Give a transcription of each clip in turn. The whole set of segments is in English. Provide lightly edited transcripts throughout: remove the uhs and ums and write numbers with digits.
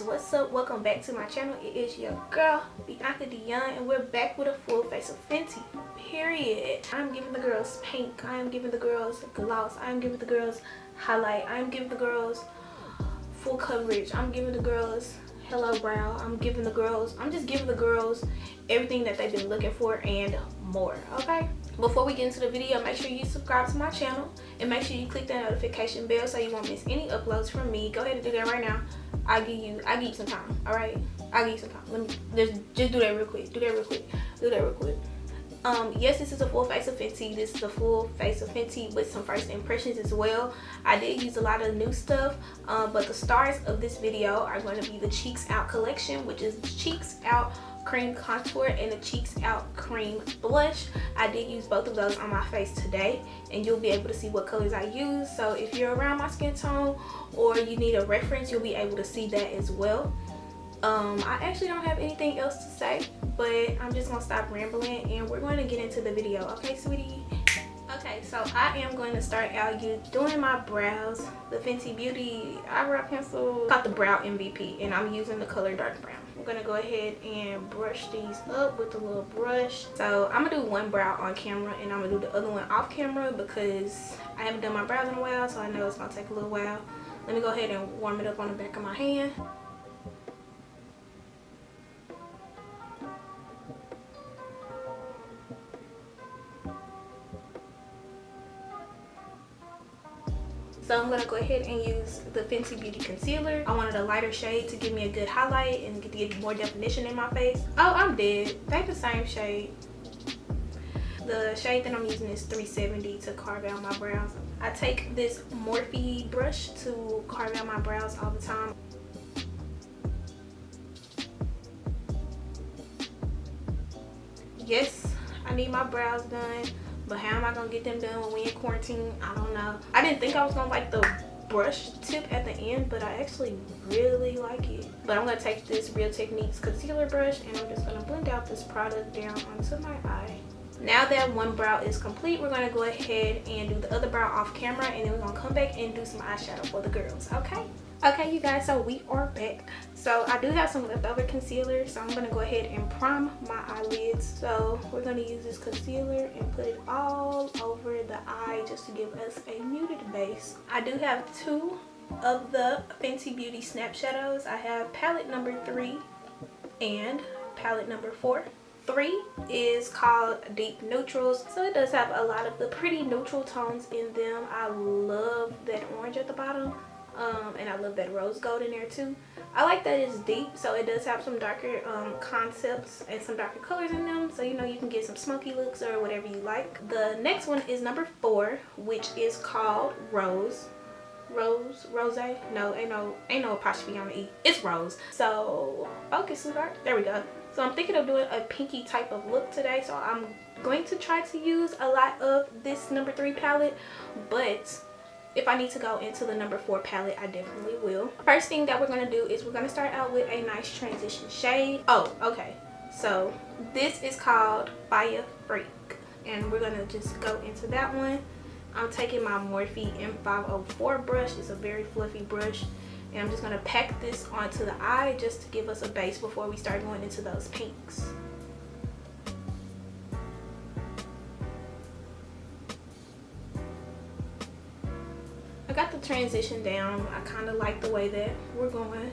guys, what's up? Welcome back to my channel. It is your girl Bionka Deyon, and we're back with a full face of Fenty, period. I'm giving the girls pink, I am giving the girls gloss, I am giving the girls highlight, I am giving the girls full coverage, I'm giving the girls hello brow, I'm just giving the girls everything that they've been looking for and more. Okay, before we get into the video, make sure you subscribe to my channel and make sure you click that notification bell so you won't miss any uploads from me. Go ahead and do that right now. I'll give you some time. All right, I'll give you some time. Let me just do that real quick. Yes, this is a full face of Fenty. This is a full face of Fenty with some first impressions as well. I did use a lot of new stuff, but the stars of this video are going to be the Cheeks Out collection, which is Cheeks Out cream contour and the Cheeks Out cream blush. I did use both of those on my face today, and you'll be able to see what colors I use. So if you're around my skin tone or you need a reference, you'll be able to see that as well. I actually don't have anything else to say, but I'm just gonna stop rambling and we're going to get into the video. Okay, sweetie? Okay, so I am going to start out doing my brows. The Fenty Beauty eyebrow pencil called the Brow MVP, and I'm using the color dark brown. I'm gonna go ahead and brush these up with a little brush. So I'm gonna do one brow on camera and I'm gonna do the other one off camera because I haven't done my brows in a while, so I know it's gonna take a little while. Let me go ahead and warm it up on the back of my hand. So I'm going to go ahead and use the Fenty Beauty concealer. I wanted a lighter shade to give me a good highlight and get more definition in my face. Oh, I'm dead. They the same shade. The shade that I'm using is 370 to carve out my brows. I take this Morphe brush to carve out my brows all the time. Yes, I need my brows done. But how am I gonna get them done when we in quarantine? I don't know. I didn't think I was gonna like the brush tip at the end, but I actually really like it. But I'm gonna take this Real Techniques concealer brush and I'm just gonna blend out this product down onto my eye. Now that one brow is complete, we're gonna go ahead and do the other brow off camera, and then we're gonna come back and do some eyeshadow for the girls. Okay, you guys, so we are back. So I do have some leftover concealer, so I'm gonna go ahead and prime my eyelids. So we're gonna use this concealer and put it all over the eye just to give us a muted base. I do have two of the Fenty Beauty Snap Shadows. I have palette number 3 and palette number 4. 3 is called Deep Neutrals, so it does have a lot of the pretty neutral tones in them. I love that orange at the bottom. And I love that rose gold in there too. I like that it's deep, so it does have some darker concepts and some darker colors in them, so you know you can get some smoky looks or whatever you like. The next one is number 4, which is called Rose. Rose? No, ain't no apostrophe on the E. It's Rose. So focus, sweetheart. There we go. So I'm thinking of doing a pinky type of look today, so I'm going to try to use a lot of this number 3 palette, but if I need to go into the number 4 palette, I definitely will. First thing that we're going to do is we're going to start out with a nice transition shade. Oh, okay. So this is called Fire Freak, and we're going to just go into that one. I'm taking my Morphe M504 brush. It's a very fluffy brush, and I'm just going to pack this onto the eye just to give us a base before we start going into those pinks. I got the transition down. I kind of like the way that we're going.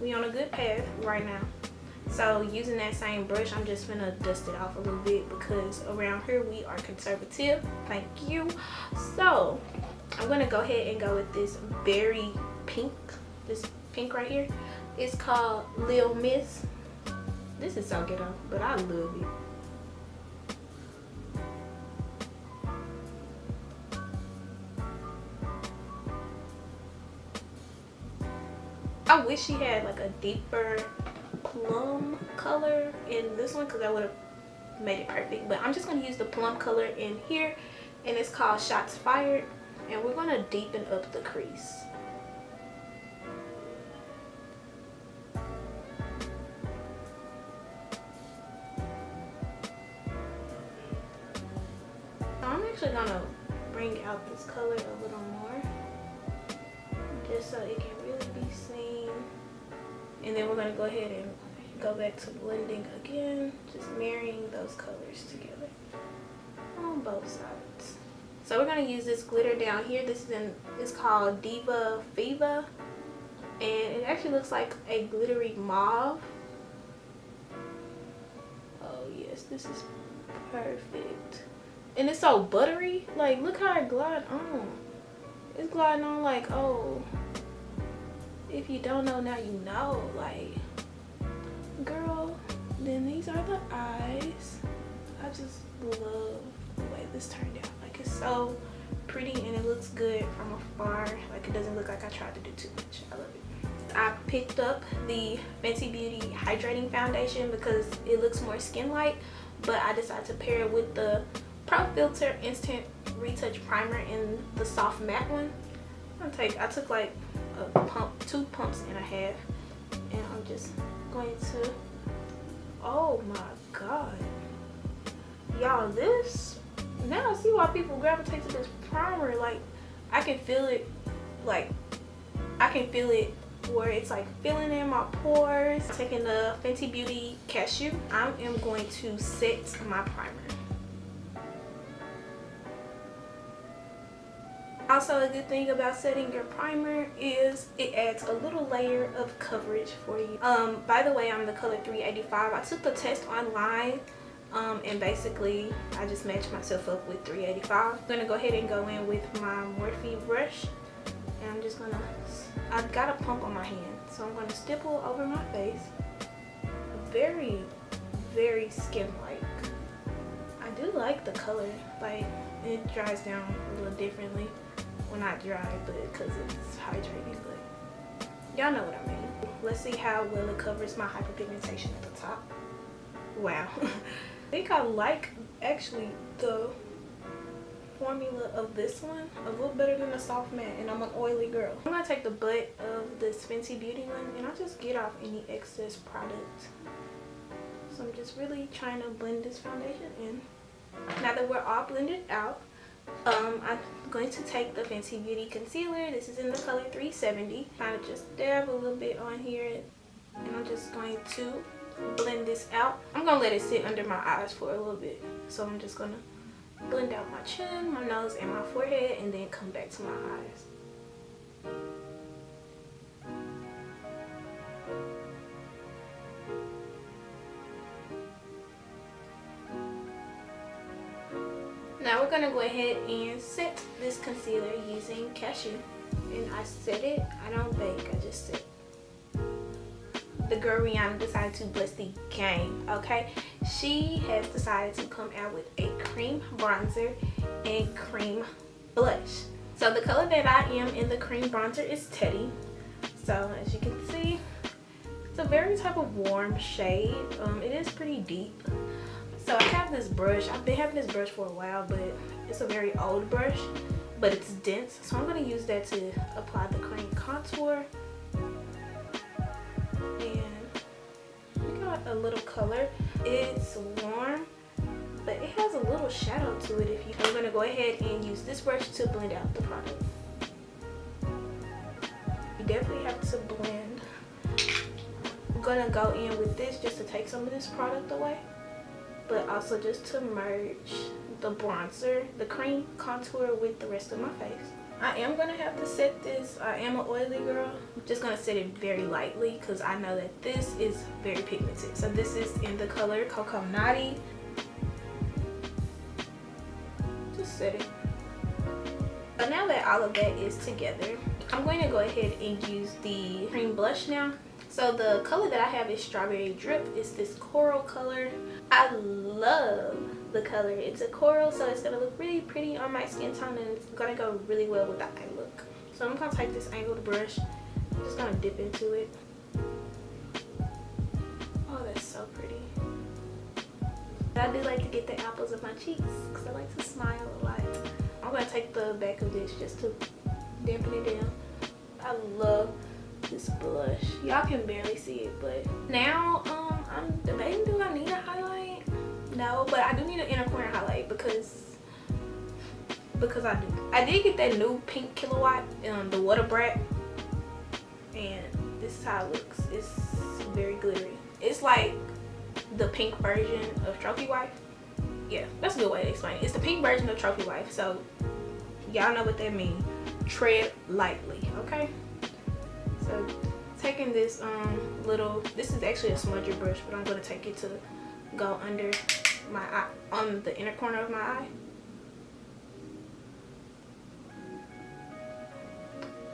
We on a good path right now. So using that same brush, I'm just gonna dust it off a little bit because around here we are conservative. Thank you. So I'm gonna go ahead and go with this berry pink. This pink right here. It's called Lil Miss. This is so ghetto, but I love it. I wish she had like a deeper plum color in this one because that would have made it perfect, but I'm just going to use the plum color in here, and it's called Shots Fired, and we're going to deepen up the crease. So I'm actually going to bring out this color a little more just so it can really be seen. And then we're going to go ahead and go back to blending again, just marrying those colors together on both sides. So we're going to use this glitter down here. It's called BEEHIVE, and it actually looks like a glittery mauve. Oh yes, this is perfect. And it's so buttery. Like, look how it glide on. It's gliding on like, oh, if you don't know, now you know. Like, girl, then these are the eyes. I just love the way this turned out. Like, it's so pretty and it looks good from afar. Like, it doesn't look like I tried to do too much. I love it. I picked up the Fenty Beauty Hydrating Foundation because it looks more skin-like, but I decided to pair it with the Pro Filt'r Instant Retouch Primer in the soft matte one. I took like a pump, 2 pumps and a half, and I'm just going to, oh my god, y'all, this, now I see why people gravitate to this primer. Like, I can feel it, like, I can feel it where it's like filling in my pores. Taking the Fenty Beauty Cashew, I am going to set my primer. Also, a good thing about setting your primer is it adds a little layer of coverage for you. By the way, I'm the color 385. I took the test online, and basically I just matched myself up with 385. I'm gonna go ahead and go in with my Morphe brush, and I'm just gonna, I've got a pump on my hand, so I'm gonna stipple over my face. Very, very skin-like. I do like the color. Like, it dries down a little differently. Well, not dry, but because it's hydrating, but y'all know what I mean. Let's see how well it covers my hyperpigmentation at the top. Wow. I think I like, actually, the formula of this one a little better than the soft matte, and I'm an oily girl. I'm gonna take the butt of this Fenty Beauty one, and I'll just get off any excess product. So I'm just really trying to blend this foundation in. Now that we're all blended out, I'm going to take the Fenty Beauty concealer. This is in the color 370. Kind of just dab a little bit on here, and I'm just going to blend this out. I'm gonna let it sit under my eyes for a little bit. So I'm just gonna blend out my chin, my nose, and my forehead, and then come back to my eyes. Now we're gonna go ahead and set this concealer using Cashew. And I set it, I don't bake, I just set. The girl Rihanna decided to bless the game, okay? She has decided to come out with a cream bronzer and cream blush. So the color that I am in the cream bronzer is Teddy. So as you can see, it's a very type of warm shade. It is pretty deep. So I have this brush. I've been having this brush for a while, but it's a very old brush, but it's dense. So I'm going to use that to apply the cream contour. And we got a little color. It's warm, but it has a little shadow to it. I'm going to go ahead and use this brush to blend out the product. You definitely have to blend. I'm going to go in with this just to take some of this product away, but also just to merge the bronzer, the cream contour with the rest of my face. I am going to have to set this. I am an oily girl. I'm just going to set it very lightly because I know that this is very pigmented. So this is in the color Cocoa Naughty. Just set it. But now that all of that is together, I'm going to go ahead and use the cream blush now. So the color that I have is Strawberry Drip. It's this coral color. I love the color. It's a coral, so it's gonna look really pretty on my skin tone, and it's gonna go really well with the eye look. So I'm gonna take this angled brush. I'm just gonna dip into it. Oh, that's so pretty. But I do like to get the apples of my cheeks because I like to smile a lot. I'm gonna take the back of this just to dampen it down. I love this blush. Y'all can barely see it, but now I'm debating, do I need a highlight? No, but I do need an inner corner highlight because I do. I did get that new pink Kilowatt, the Water Brat, and This is how it looks. It's very glittery. It's like the pink version of Trophy Wife. Yeah, that's a good way to explain it. It's the pink version of Trophy Wife. So y'all know what that means. Tread lightly, okay? So taking this this is actually a smudger brush, but I'm gonna take it to go under my eye, on the inner corner of my eye.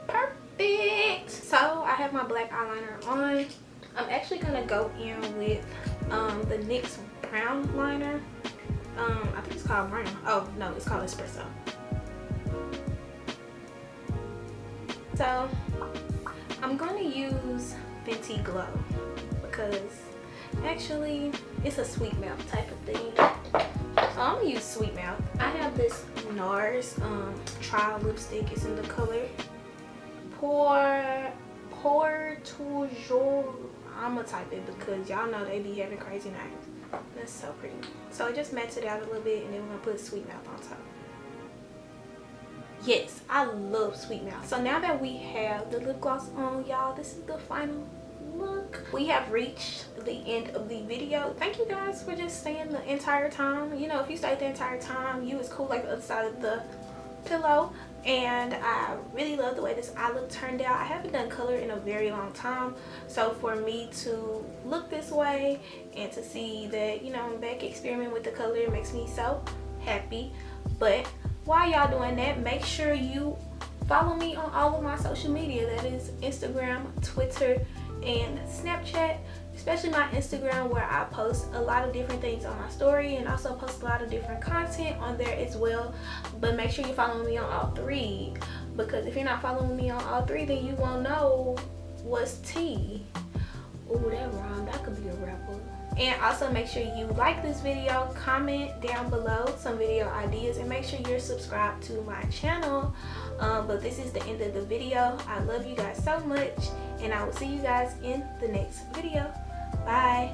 Perfect. So I have my black eyeliner on. I'm actually gonna go in with the NYX brown liner. I think it's called brown. Oh no, it's called espresso. So I'm going to use Fenty Glow because actually it's a sweet mouth type of thing. So I'm gonna use sweet mouth. I have this NARS trial lipstick. It's in the color Pour Toujours. I'm gonna type it because y'all know they be having crazy names. That's so pretty. So just match it out a little bit, and then we're gonna put sweet mouth on top. Yes, I love sweet mouth. So now that we have the lip gloss on, y'all, this is the final look. We have reached the end of the video. Thank you guys for just staying the entire time. You know, if you stayed the entire time, you was cool like the other side of the pillow. And I really love the way this eye look turned out. I haven't done color in a very long time, so for me to look this way and to see that, you know, I'm back experimenting with the color, it makes me so happy. But while y'all doing that, make sure you follow me on all of my social media. That is Instagram, Twitter, and Snapchat. Especially my Instagram, where I post a lot of different things on my story and also post a lot of different content on there as well. But make sure you follow me on all three, because if you're not following me on all three, then you won't know what's tea. Oh, that rhymed. That could be a rapper. And also make sure you like this video, comment down below some video ideas, and make sure you're subscribed to my channel. But this is the end of the video. I love you guys so much, and I will see you guys in the next video. Bye.